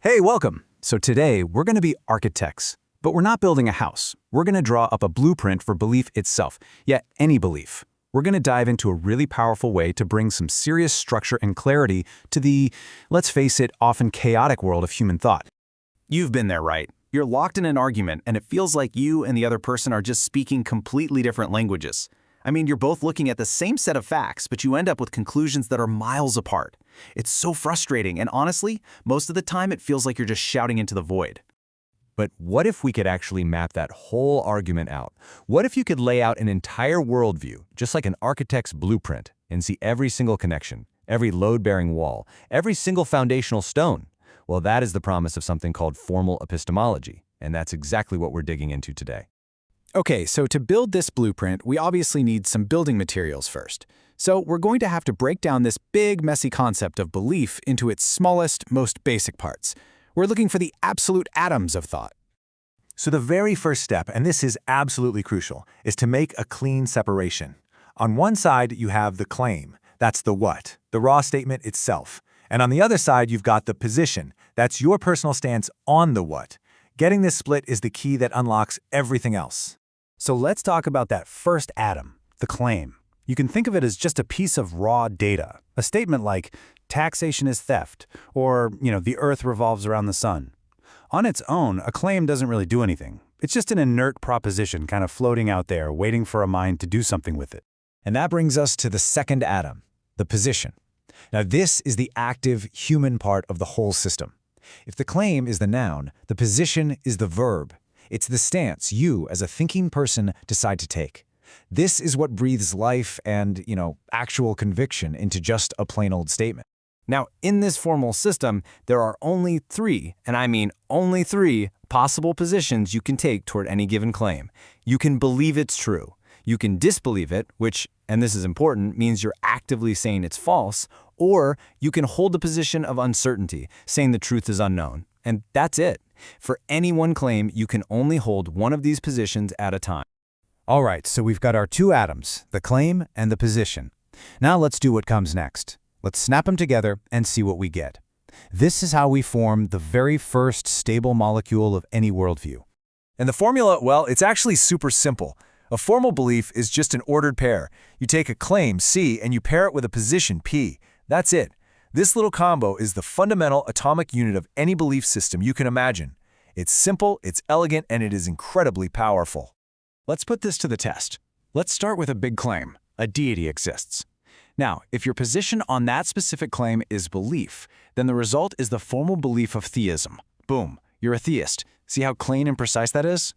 Hey, welcome! So today, we're going to be architects. But we're not building a house. We're going to draw up a blueprint for belief itself, yet any belief. We're going to dive into a really powerful way to bring some serious structure and clarity to the, let's face it, often chaotic world of human thought. You've been there, right? You're locked in an argument, and it feels like you and the other person are just speaking completely different languages. I mean, you're both looking at the same set of facts, but you end up with conclusions that are miles apart. It's so frustrating, and honestly, most of the time it feels like you're just shouting into the void. But what if we could actually map that whole argument out? What if you could lay out an entire worldview, just like an architect's blueprint, and see every single connection, every load-bearing wall, every single foundational stone? Well, that is the promise of something called formal epistemology, and that's exactly what we're digging into today. Okay, so to build this blueprint, we obviously need some building materials first. So we're going to have to break down this big, messy concept of belief into its smallest, most basic parts. We're looking for the absolute atoms of thought. So the very first step, and this is absolutely crucial, is to make a clean separation. On one side, you have the claim. That's the what, the raw statement itself. And on the other side, you've got the position. That's your personal stance on the what. Getting this split is the key that unlocks everything else. So let's talk about that first atom, the claim. You can think of it as just a piece of raw data. A statement like, taxation is theft, or, the earth revolves around the sun. On its own, a claim doesn't really do anything. It's just an inert proposition kind of floating out there, waiting for a mind to do something with it. And that brings us to the second atom, the position. Now, this is the active human part of the whole system. If the claim is the noun, the position is the verb. It's the stance you, as a thinking person, decide to take. This is what breathes life and, actual conviction into just a plain old statement. Now, in this formal system, there are only three, and I mean only three, possible positions you can take toward any given claim. You can believe it's true. You can disbelieve it, which, and this is important, means you're actively saying it's false, or you can hold the position of uncertainty, saying the truth is unknown. And that's it. For any one claim, you can only hold one of these positions at a time. All right, so we've got our two atoms, the claim and the position. Now let's do what comes next. Let's snap them together and see what we get. This is how we form the very first stable molecule of any worldview. And the formula, well, it's actually super simple. A formal belief is just an ordered pair. You take a claim, C, and you pair it with a position, P. That's it. This little combo is the fundamental atomic unit of any belief system you can imagine. It's simple, it's elegant, and it is incredibly powerful. Let's put this to the test. Let's start with a big claim. A deity exists. Now, if your position on that specific claim is belief, then the result is the formal belief of theism. Boom, you're a theist. See how clean and precise that is?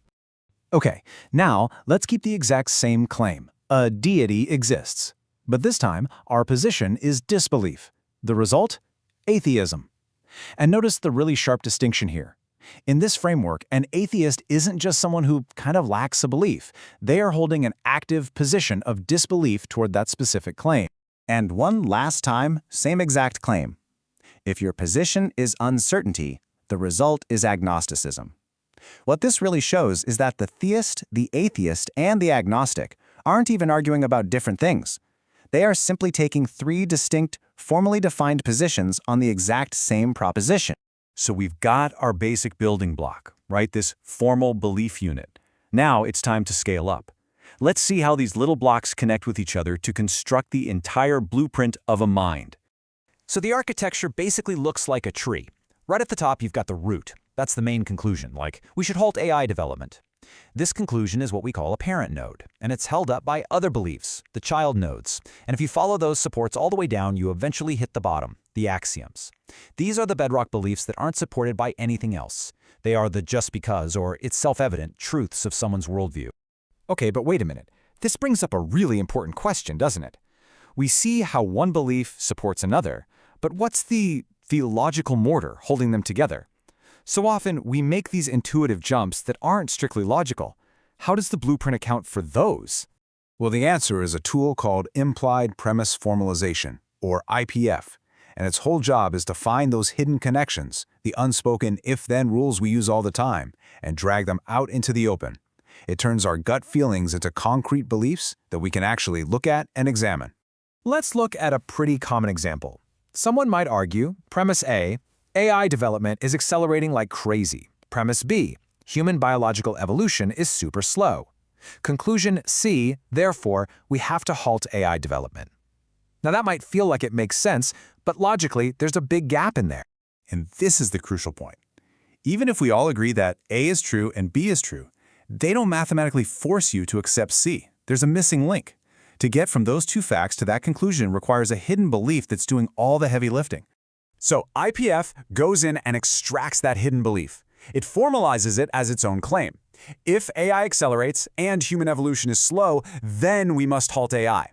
Okay, now let's keep the exact same claim. A deity exists. But this time, our position is disbelief. The result? Atheism. And notice the really sharp distinction here. In this framework, an atheist isn't just someone who kind of lacks a belief. They are holding an active position of disbelief toward that specific claim. And one last time, same exact claim. If your position is uncertainty, the result is agnosticism. What this really shows is that the theist, the atheist, and the agnostic aren't even arguing about different things. They are simply taking three distinct, formally defined positions on the exact same proposition. So we've got our basic building block, right? This formal belief unit. Now it's time to scale up. Let's see how these little blocks connect with each other to construct the entire blueprint of a mind. So the architecture basically looks like a tree. Right at the top, you've got the root. That's the main conclusion, like, we should halt AI development. This conclusion is what we call a parent node, and it's held up by other beliefs, the child nodes. And if you follow those supports all the way down, you eventually hit the bottom, the axioms. These are the bedrock beliefs that aren't supported by anything else. They are the just because, or it's self-evident, truths of someone's worldview. Okay, but wait a minute. This brings up a really important question, doesn't it? We see how one belief supports another, but what's the logical mortar holding them together? So often, we make these intuitive jumps that aren't strictly logical. How does the blueprint account for those? Well, the answer is a tool called implied premise formalization, or IPF, and its whole job is to find those hidden connections, the unspoken if-then rules we use all the time, and drag them out into the open. It turns our gut feelings into concrete beliefs that we can actually look at and examine. Let's look at a pretty common example. Someone might argue, premise A, AI development is accelerating like crazy. Premise B, human biological evolution is super slow. Conclusion C, therefore, we have to halt AI development. Now that might feel like it makes sense, but logically, there's a big gap in there. And this is the crucial point. Even if we all agree that A is true and B is true, they don't mathematically force you to accept C. There's a missing link. To get from those two facts to that conclusion requires a hidden belief that's doing all the heavy lifting. So IPF goes in and extracts that hidden belief. It formalizes it as its own claim. If AI accelerates and human evolution is slow, then we must halt AI.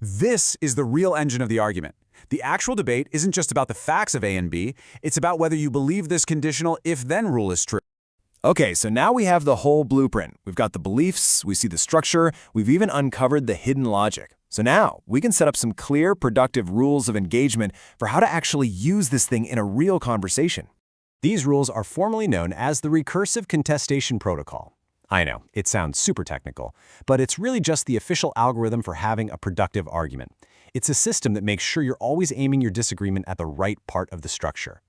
This is the real engine of the argument. The actual debate isn't just about the facts of A and B, it's about whether you believe this conditional if-then rule is true. Okay, so now we have the whole blueprint. We've got the beliefs, we see the structure, we've even uncovered the hidden logic. So now we can set up some clear, productive rules of engagement for how to actually use this thing in a real conversation. These rules are formally known as the recursive contestation protocol. I know, it sounds super technical, but it's really just the official algorithm for having a productive argument. It's a system that makes sure you're always aiming your disagreement at the right part of the structure.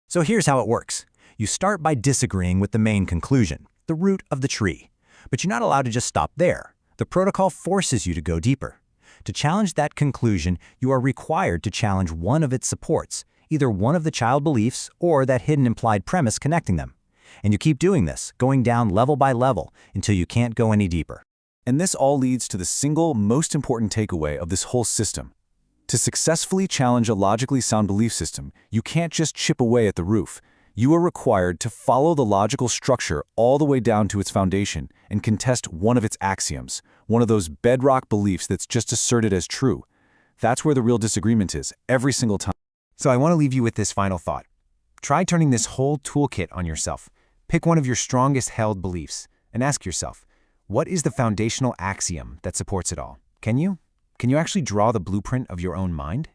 So here's how it works. You start by disagreeing with the main conclusion, the root of the tree. But you're not allowed to just stop there. The protocol forces you to go deeper. To challenge that conclusion, you are required to challenge one of its supports, either one of the child beliefs or that hidden implied premise connecting them. And you keep doing this, going down level by level until you can't go any deeper. And this all leads to the single most important takeaway of this whole system. To successfully challenge a logically sound belief system, you can't just chip away at the roof. You are required to follow the logical structure all the way down to its foundation and contest one of its axioms, one of those bedrock beliefs that's just asserted as true. That's where the real disagreement is, every single time. So I want to leave you with this final thought. Try turning this whole toolkit on yourself. Pick one of your strongest held beliefs and ask yourself, what is the foundational axiom that supports it all? Can you? Can you actually draw the blueprint of your own mind?